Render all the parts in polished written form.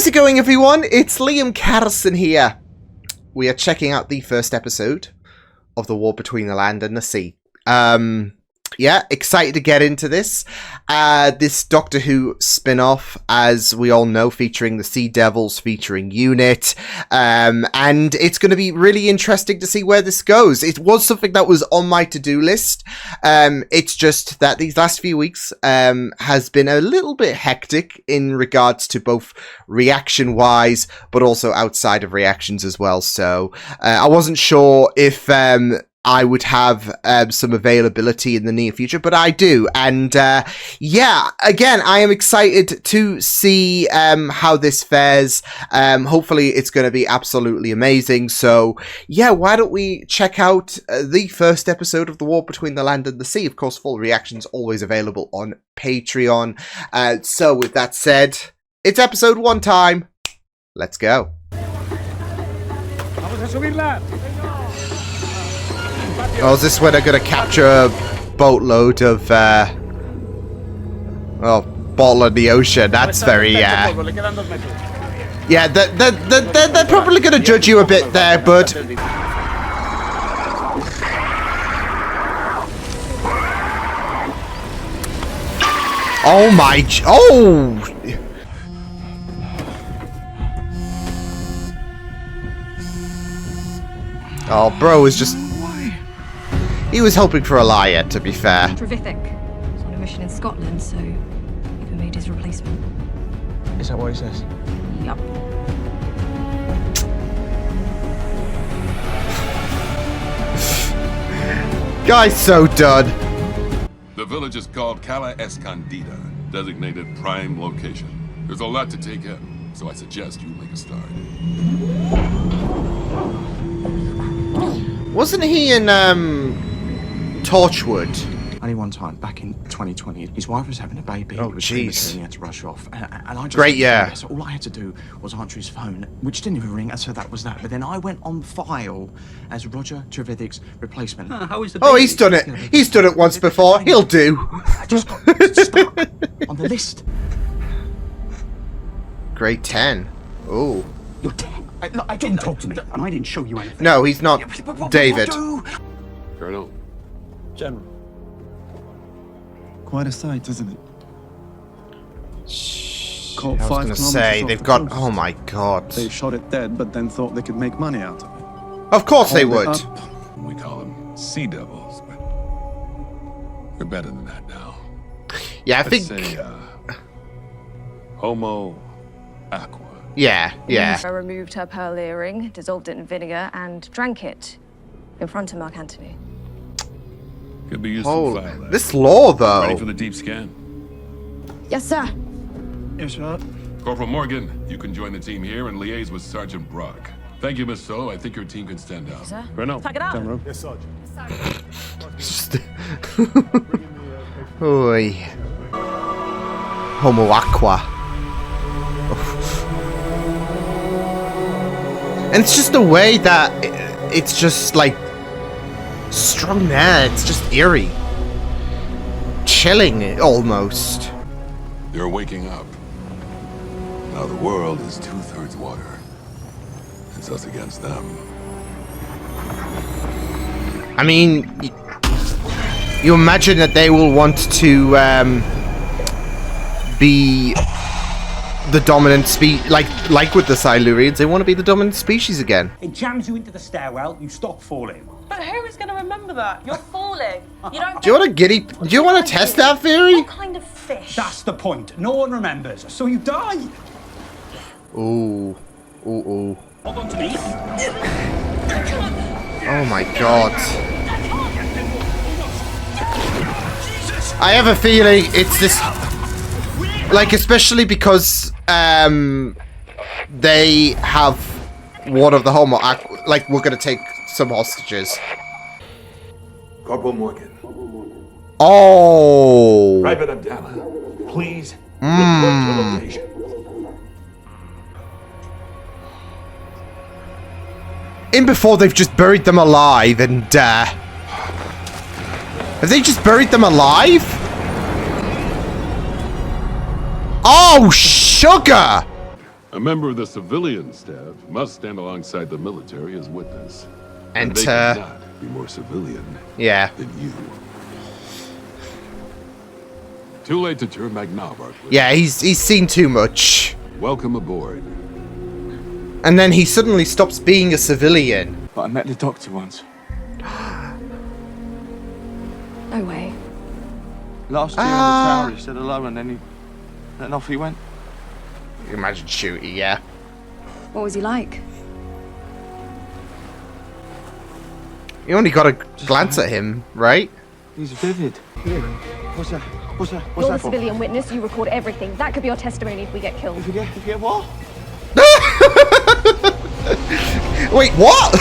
How's it going, everyone? It's Liam Carson here. We are checking out the first episode of The War Between the Land and the Sea. Yeah, excited to get into this. This Doctor Who spin-off, as we all know, featuring the seadevils, featuring Unit. And it's going to be really interesting to see where this goes. It was something that was on my to-do list. It's just that these last few weeks has been a little bit hectic in regards to both reaction-wise, but also outside of reactions as well. So I wasn't sure if I would have some availability in the near future, but I do. And yeah, again, I am excited to see how this fares. Hopefully it's going to be absolutely amazing. So yeah, why don't we check out the first episode of The War Between the Land and the Sea. Of course, full reactions always available on Patreon. So with that said, it's episode 1 time. Let's go. Oh, is this when I'm going to capture a boatload of, well, bottle in the ocean? That's very, yeah, they're probably going to judge you a bit there, bud. Oh my, Oh, bro is just... He was hoping for a liar, to be fair. Terrific. He's on a mission in Scotland, so even made his replacement. Is that what he says? Yup. Guy's so done. The village is called Cala Escondida, designated prime location. There's a lot to take in, so I suggest you make a start. Wasn't he in, Torchwood? Only one time, back in 2020, his wife was having a baby. Oh, He was jeez. premature and he had to rush off. And I just Great, yeah. So all I had to do was answer his phone, which didn't even ring, and so that was that. But then I went on file as Roger Trevithick's replacement. How is the Oh, he's done it. He's done it once before. He'll do. I just got to start on the list. Grade 10. Oh. You're 10. I didn't talk to me, and I didn't show you anything. No, he's not David. Colonel. General. Quite a sight, isn't it? I was going to say, they've got... Oh my god. They shot it dead, but then thought they could make money out of it. Of course they would. We call them seadevils, but we're better than that now. Yeah, I Let's think... say, Homo, Aqua. Yeah. I removed her pearl earring, dissolved it in vinegar, and drank it in front of Mark Antony. Could be useful Oh, file that. this law, Ready though. for the deep scan? Yes, sir. Yes, sir. Corporal Morgan, you can join the team here and liaise with Sergeant Brock. Thank you, Miss So. I think your team can stand out. Sir. Colonel. Pack it up. Yes, Sergeant. Oi. Homo Aqua. And it's just the way that it's just like strung there. It's just eerie, chilling almost. You're waking up. Now the world is 2/3 water. It's us against them. I mean, you imagine that they will want to be the dominant species, like with the Silurians, they want to be the dominant species again. It jams you into the stairwell, you stop falling. But who is going to remember that? You're falling. You don't. Do you want to Do you want to test that theory? What kind of fish? That's the point. No one remembers, so you die. Ooh. Hold on to me. Oh my god. I have a feeling it's this, like, especially because they have one of the Homo, like, we're gonna take some hostages. Corporal Morgan. Oh. Private Abdallah, please report to location. In before they've just buried them alive and, have they just buried them alive? Oh, sugar! A member of the civilian staff must stand alongside the military as witness. And they Enter. cannot be more civilian Yeah. than you. Too late to turn back now, Barkley. Yeah, he's seen too much. Welcome aboard. And then he suddenly stops being a civilian. But I met the doctor once. No way. Last year on the tower, he said hello and then off he went. Imagine Shooty, yeah. What was he like? You only got to glance at him, right? He's vivid. What's that? What's You're that the for? civilian witness. You record everything. That could be your testimony if we get killed. If you get what? Wait, what?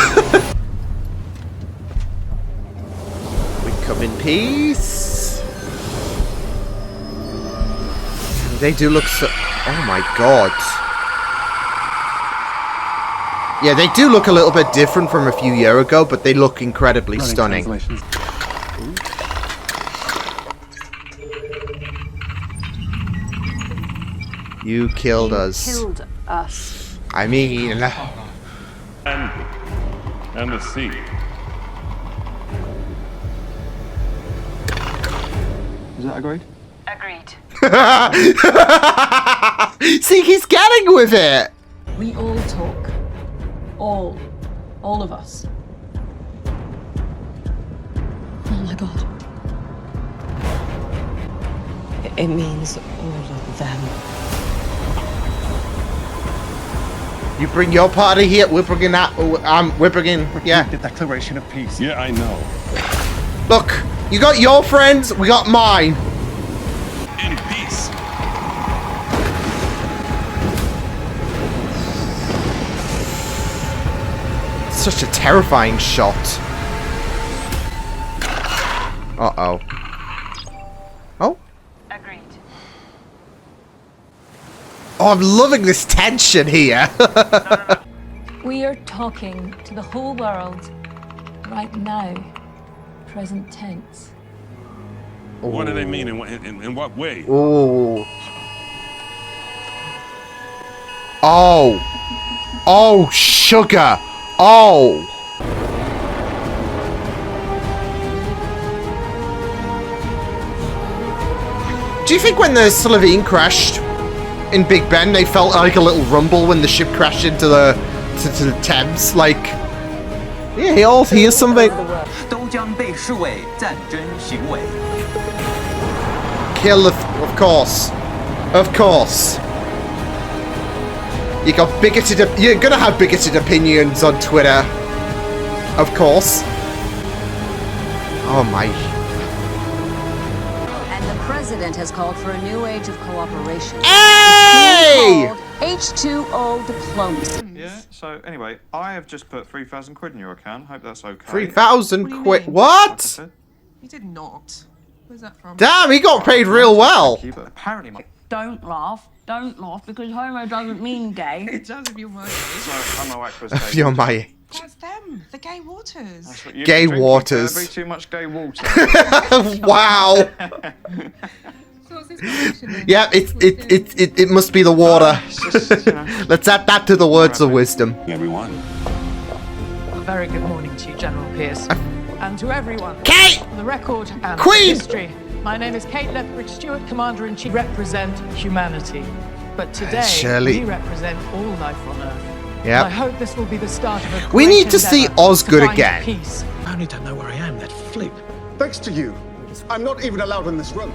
We come in peace. They do look so... Oh my god. Yeah, they do look a little bit different from a few years ago, but they look incredibly stunning. You killed us. Killed us. I mean... And the sea. Is that agreed? Agreed. See, he's getting with it! We all talk. All of us. Oh my god. It means all of them. You bring your party here, we're bringing that. We're bringing, yeah. The Declaration of Peace. Yeah, I know. Look, you got your friends, we got mine. In peace. Such a terrifying shot. Uh-oh. Oh? Agreed. Oh, I'm loving this tension here. We are talking to the whole world right now. Present tense. What do they mean? In what way? Ooh. Oh. Oh, sugar. Oh. Do you think when the Slovene crashed in Big Ben, they felt like a little rumble when the ship crashed into the to the Thames? Like, yeah, he all hears something. Kill of course. Of course. You got bigoted. You're gonna have bigoted opinions on Twitter. Of course. Oh my. And the president has called for a new age of cooperation. Hey! H2O diplomacy. Yeah, so anyway, I have just put 3,000 quid in your account. Hope that's okay. 3,000 quid. What? You did not. Where's that from? Damn, he got paid real well. But apparently my... Don't laugh, because homo doesn't mean gay. It does if you're my age. So, Homo Aqua's gay You're water. my That's them, the gay waters. That's what you've Gay been drinking, waters. Kirby, too much gay water. wow. So what's this connection then? Yeah, it must be the water. It's just, you know. Let's add that to the words of wisdom. Everyone. A very good morning to you, General Pierce. And to everyone. Kate! For the record and Queen! history. My name is Kate Lethbridge Stewart, Commander-in-Chief. Represent humanity. But today, Shirley. we represent all life on Earth. Yep. I hope this will be the start of a We great need to see endeavour Osgood to find again. Peace. I only don't know where I am, that flip. Thanks to you, I'm not even allowed in this room.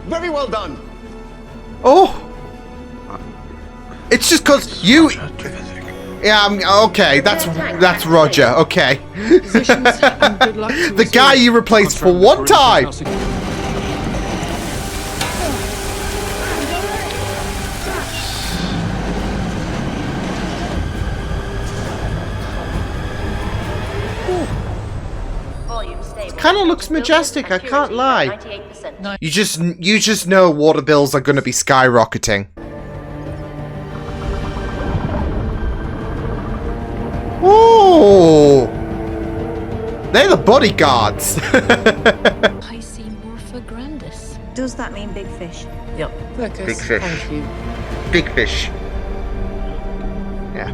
Very well done. Oh. It's just because you... Yeah, okay, that's Roger, okay. Positions and good luck to The us guy all. you replaced for one time. Kind of looks majestic, I can't lie. You just know water bills are going to be skyrocketing. Ooh! They're the bodyguards. I see Morpha grandis. Does that mean big fish? Yep. Focus. Big fish. Thank you. Big fish. Yeah.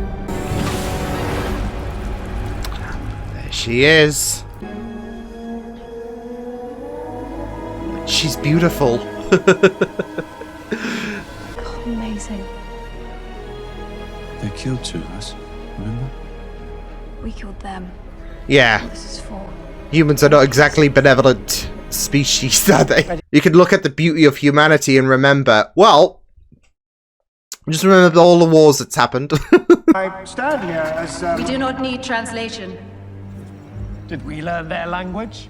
There she is. She's beautiful. Amazing. They killed two of us, remember? We killed them. Yeah. This is for. Humans are not exactly benevolent species, are they? You can look at the beauty of humanity and remember, well, just remember all the wars that's happened. I stand here as We do not need translation. Did we learn their language?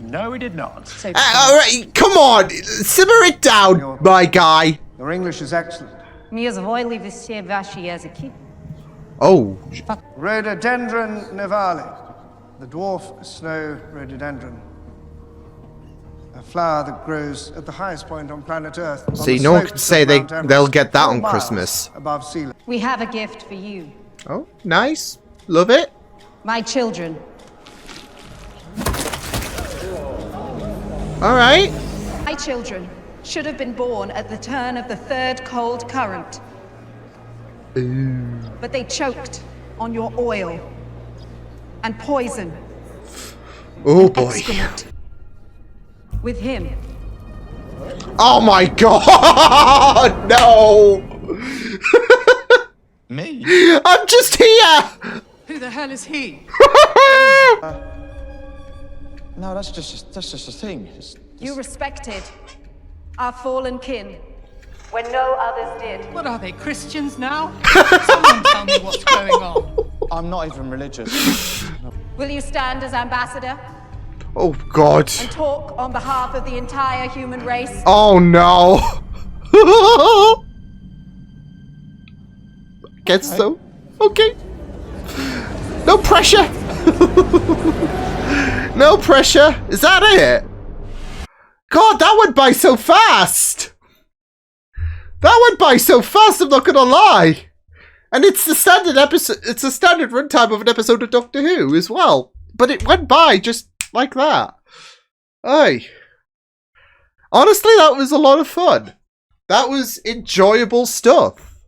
No, we did not. So Alright, come on! Simmer it down, my guy! your English is excellent. Oh. Rhododendron nivale, the dwarf snow rhododendron. A flower that grows at the highest point on planet Earth. on See, the no one slopes can say of Mount they'll Everest, get that 4 on miles Christmas. above sea level. We have a gift for you. Oh, nice. Love it. My children. Alright. My children should have been born at the turn of the third cold current. But they choked on your oil and poison. Oh boy. Excrement. With him. Oh my god! No! Me? I'm just here! Who the hell is he? No, that's just a thing. You respected our fallen kin when no others did. What are they, Christians now? Someone tell me what's going on. I'm not even religious. Will you stand as ambassador Oh god. and talk on behalf of the entire human race? Oh no. Guess so. Okay. No pressure. No pressure. Is that it? God, that went by so fast. That went by so fast, I'm not gonna lie. And it's the standard episode, it's the standard runtime of an episode of Doctor Who as well. But it went by just like that. Aye. Honestly, that was a lot of fun. That was enjoyable stuff.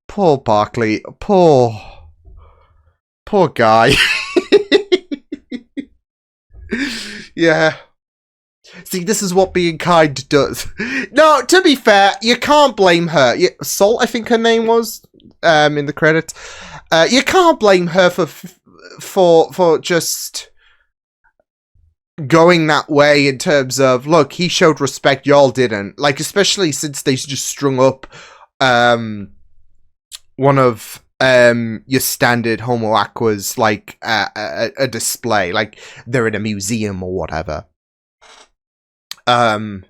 Poor Barclay. Poor guy. Yeah. See, this is what being kind does. No, to be fair, you can't blame her. Salt, I think her name was, in the credits. You can't blame her for just going that way in terms of, look, he showed respect, y'all didn't. Like, especially since they just strung up one of your standard Homo Aquas, like a display, like they're in a museum or whatever. And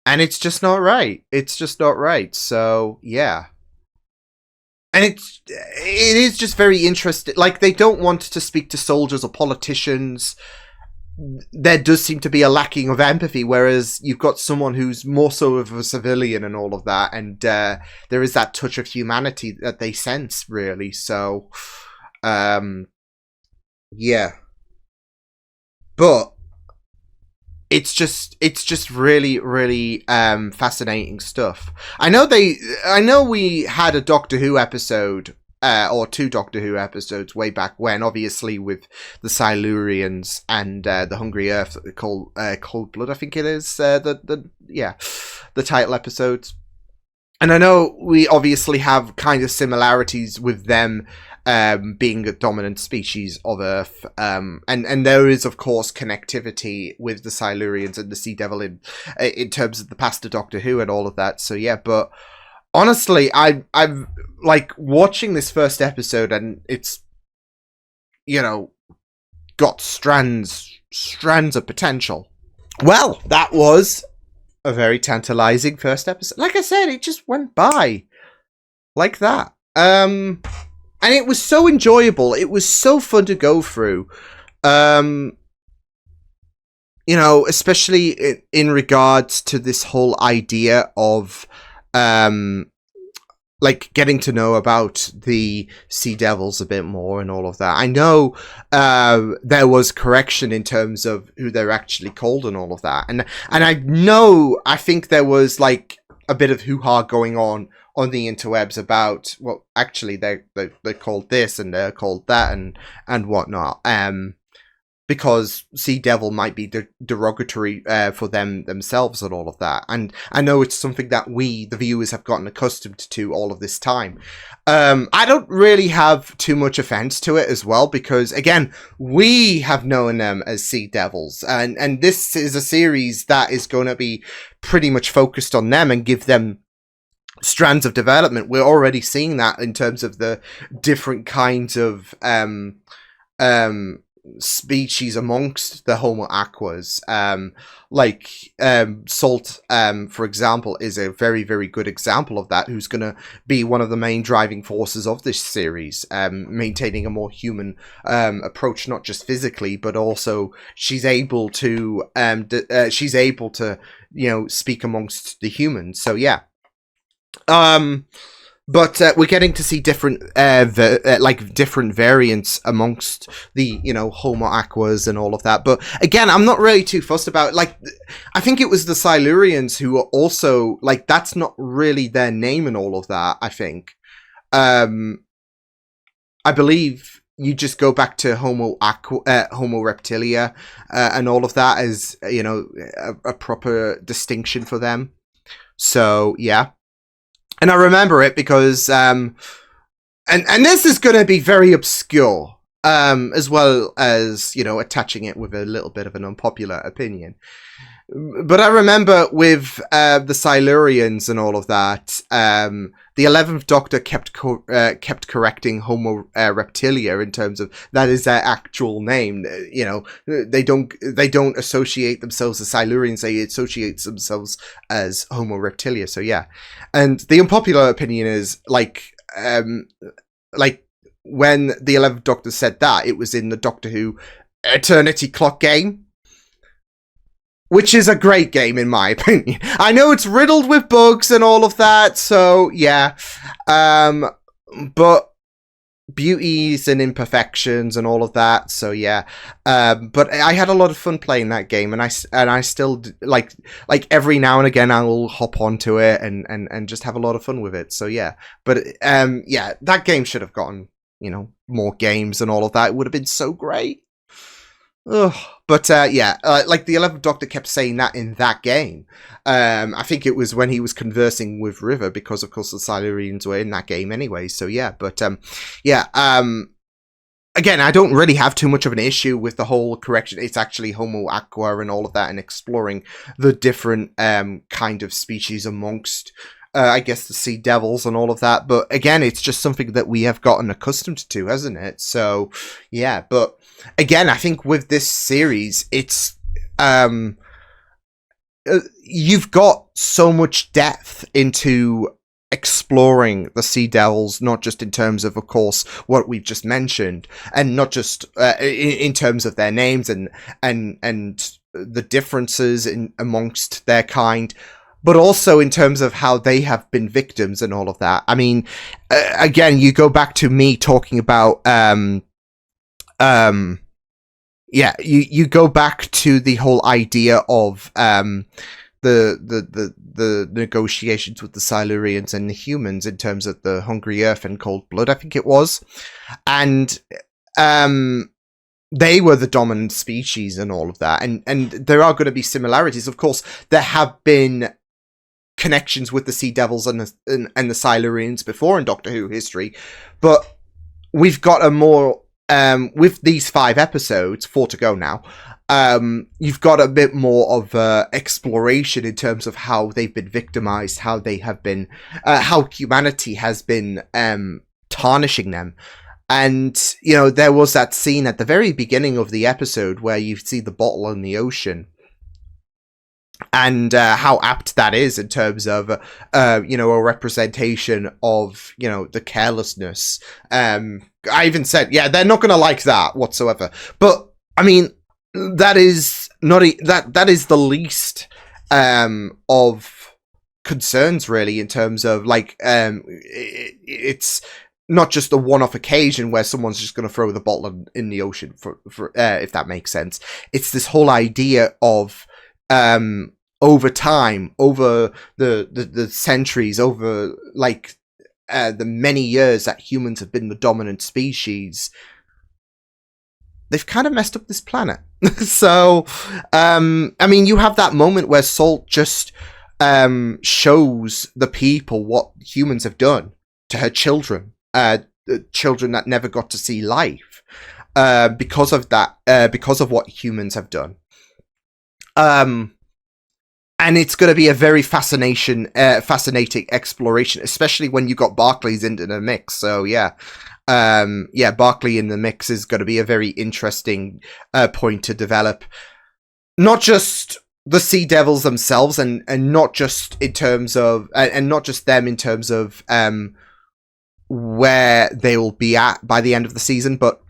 it's just not right. It's just not right. So yeah. And it is just very interesting. Like, they don't want to speak to soldiers or politicians. There does seem to be a lacking of empathy, whereas you've got someone who's more so of a civilian and all of that, and there is that touch of humanity that they sense, really. So, yeah. But it's just really, really fascinating stuff. I know we had a Doctor Who episode, or 2 Doctor Who episodes way back when, obviously with the Silurians and the Hungry Earth, Cold Blood, I think it is, the title episodes. And I know we obviously have kind of similarities with them being a dominant species of Earth, and there is of course connectivity with the Silurians and the Sea Devil in terms of the past of Doctor Who and all of that. So yeah, but honestly, I'm like watching this first episode, and it's, you know, got strands of potential. Well, that was a very tantalizing first episode. Like I said, it just went by like that. And it was so enjoyable. It was so fun to go through. You know, especially in regards to this whole idea of like getting to know about the Sea Devils a bit more and all of that. I know there was correction in terms of who they're actually called and all of that. And I think there was like a bit of hoo-ha going on on the interwebs about, well, actually they're called this and they're called that and whatnot. Because Sea Devil might be derogatory for them themselves and all of that. And I know it's something that we, the viewers, have gotten accustomed to all of this time. I don't really have too much offense to it as well, because, again, we have known them as Sea Devils. And this is a series that is going to be pretty much focused on them and give them strands of development. We're already seeing that in terms of the different kinds of species amongst the Homo aquas. Salt, for example, is a very, very good example of that, who's going to be one of the main driving forces of this series, maintaining a more human approach, not just physically, but also she's able to speak amongst the humans. So yeah. But we're getting to see different different variants amongst the, Homo aquas and all of that. But again, I'm not really too fussed about it. Like, I think it was the Silurians who are also, like, that's not really their name and all of that, I think. I believe you just go back to Homo reptilia and all of that as, a proper distinction for them. So, yeah. And I remember it because, and this is going to be very obscure, as well as, attaching it with a little bit of an unpopular opinion. But I remember with the Silurians and all of that, the 11th Doctor kept correcting Homo reptilia in terms of that is their actual name. They don't associate themselves as Silurians; they associate themselves as Homo reptilia. So yeah, and the unpopular opinion is like when the 11th Doctor said that, it was in the Doctor Who Eternity Clock game. Which is a great game, in my opinion. I know it's riddled with bugs and all of that, so yeah. But beauties and imperfections and all of that, so yeah. But I had a lot of fun playing that game, and I still like every now and again I'll hop onto it and just have a lot of fun with it. So yeah. But yeah, that game should have gotten, more games and all of that. It would have been so great. Ugh. But yeah, like the 11th Doctor kept saying that in that game. I think it was when he was conversing with River, because of course the Silurians were in that game anyway. So yeah, but yeah. Again, I don't really have too much of an issue with the whole correction. It's actually Homo aqua and all of that, and exploring the different kind of species amongst, I guess, the sea devils and all of that. But again, it's just something that we have gotten accustomed to, hasn't it? So yeah, but again, I think with this series, it's you've got so much depth into exploring the sea devils, not just in terms of course, what we've just mentioned, and not just in terms of their names and the differences amongst their kind, but also in terms of how they have been victims and all of that. I mean, again, you go back to me talking about, yeah, you go back to the whole idea of the negotiations with the Silurians and the humans in terms of the Hungry Earth and Cold Blood, I think it was, and they were the dominant species and all of that, and there are going to be similarities. Of course, there have been connections with the Sea Devils and the Silurians before in Doctor Who history, but we've got a more with these 5 episodes, 4 to go now. You've got a bit more of exploration in terms of how they've been victimized, how they have been, how humanity has been tarnishing them. And, there was that scene at the very beginning of the episode where you see the bottle in the ocean. And how apt that is in terms of, a representation of, the carelessness. I even said, yeah, they're not going to like that whatsoever. But, I mean, that is not that is the least of concerns, really, in terms of, like, it's not just a one-off occasion where someone's just going to throw the bottle in the ocean, for if that makes sense. It's this whole idea of over time, over the centuries, over like the many years that humans have been the dominant species, they've kind of messed up this planet. So, I mean, you have that moment where Salt just shows the people what humans have done to her children, children that never got to see life, because of that, because of what humans have done. And it's going to be a very fascinating exploration, especially when you got Barclays into the mix. So yeah, Barclay in the mix is going to be a very interesting point to develop. Not just the Sea Devils themselves, and not just in terms of, and not just them in terms of where they will be at by the end of the season, but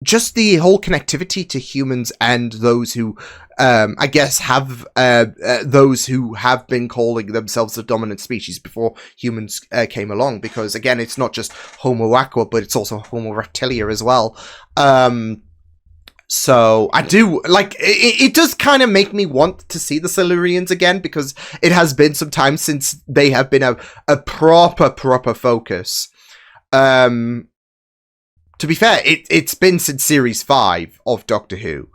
just the whole connectivity to humans and those who, I guess, have those who have been calling themselves the dominant species before humans came along. Because again, it's not just Homo Aqua, but it's also Homo reptilia as well. So I do like it does kind of make me want to see the Silurians again, because it has been some time since they have been a proper focus. To be fair, it's been since Series 5 of Doctor Who.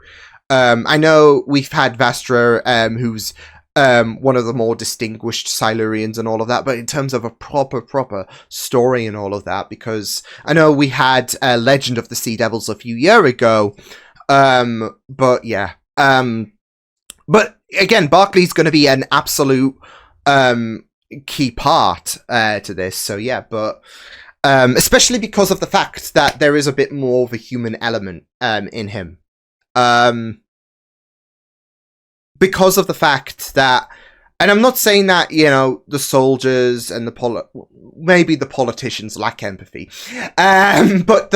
I know we've had Vastra, who's one of the more distinguished Silurians and all of that, but in terms of a proper story and all of that, because I know we had Legend of the Sea Devils a few years ago, but yeah. But again, Barclay's going to be an absolute key part to this, so yeah, but... especially because of the fact that there is a bit more of a human element in him. Because of the fact that, and I'm not saying that, you know, the soldiers and maybe the politicians lack empathy. But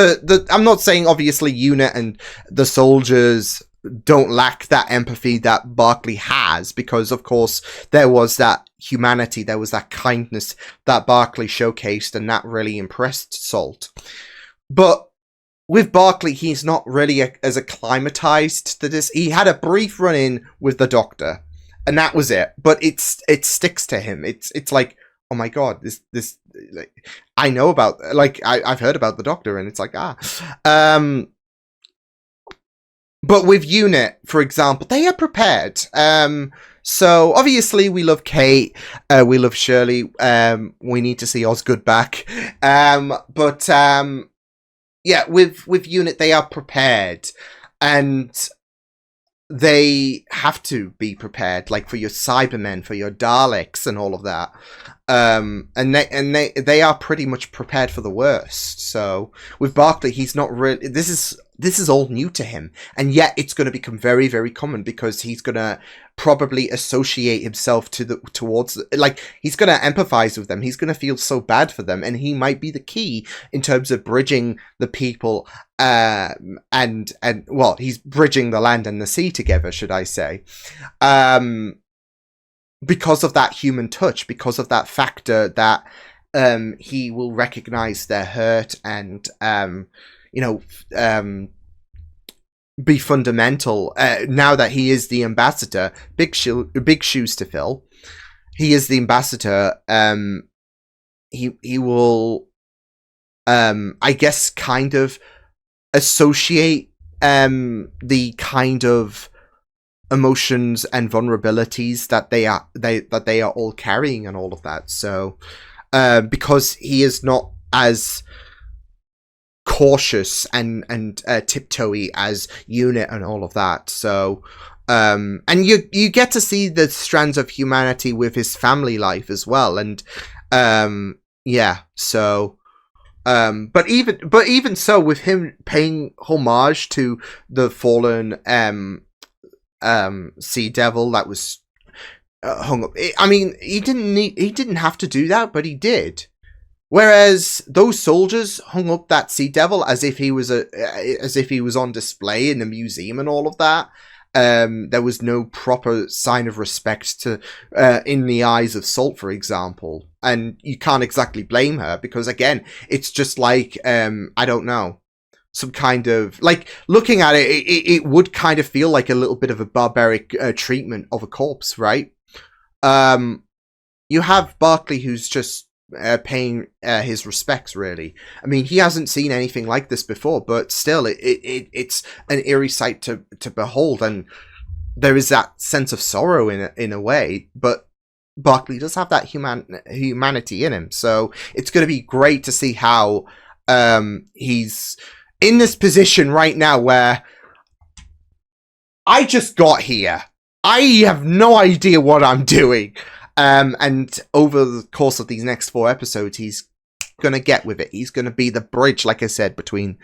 I'm not saying obviously UNIT and the soldiers don't lack that empathy that Barclay has, because of course there was that humanity, there was that kindness that Barclay showcased, and that really impressed Salt. But with Barclay, he's not really as acclimatized to this. He had a brief run-in with the Doctor, and that was it. But it sticks to him. It's like, oh my god, this like, I know about, like, I've heard about the Doctor, and it's like, But with UNIT, for example, they are prepared. So obviously we love Kate, we love Shirley, we need to see Osgood back. But yeah, with UNIT, they are prepared, and they have to be prepared, like for your Cybermen, for your Daleks, and all of that. And they are pretty much prepared for the worst. So with Barclay, he's not really. This is all new to him, and yet it's going to become very, very common, because he's going to probably associate himself towards, like, he's going to empathize with them. He's going to feel so bad for them, and he might be the key in terms of bridging the people, and well, he's bridging the land and the sea together, should I say? Because of that human touch, because of that factor that he will recognize their hurt and you know, be fundamental. Now that he is the ambassador, big shoes to fill. He is the ambassador. He will, I guess, kind of associate the kind of emotions and vulnerabilities that they are all carrying and all of that. So, because he is not as cautious and tiptoey as UNIT and all of that. So and you get to see the strands of humanity with his family life as well. And yeah, so but even so, with him paying homage to the fallen Sea Devil that was hung up, I mean, he didn't have to do that, but he did. Whereas those soldiers hung up that Sea Devil as if he was on display in a museum and all of that. There was no proper sign of respect to in the eyes of Salt, for example, and you can't exactly blame her, because again, it's just like I don't know, some kind of, like, looking at it, it would kind of feel like a little bit of a barbaric treatment of a corpse, right? You have Barclay, who's just paying his respects, really. I mean, he hasn't seen anything like this before, but still, it's an eerie sight to behold, and there is that sense of sorrow in a way, but Barclay does have that humanity in him, so it's going to be great to see how he's in this position right now where I just got here. I have no idea what I'm doing. And over the course of these next 4 episodes, he's going to get with it. He's going to be the bridge, like I said, between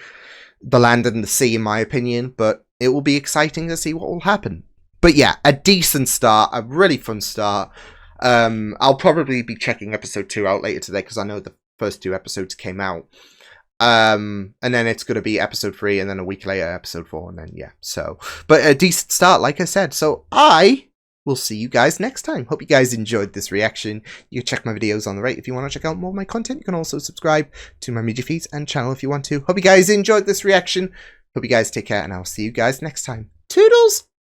the land and the sea, in my opinion. But it will be exciting to see what will happen. But yeah, a decent start, a really fun start. I'll probably be checking episode 2 out later today, because I know the first 2 episodes came out. And then it's going to be episode 3, and then a week later, episode 4, and then, yeah. So, but a decent start, like I said. So we'll see you guys next time. Hope you guys enjoyed this reaction. You can check my videos on the right if you want to check out more of my content. You can also subscribe to my media feeds and channel if you want to. Hope you guys enjoyed this reaction. Hope you guys take care, and I'll see you guys next time. Toodles!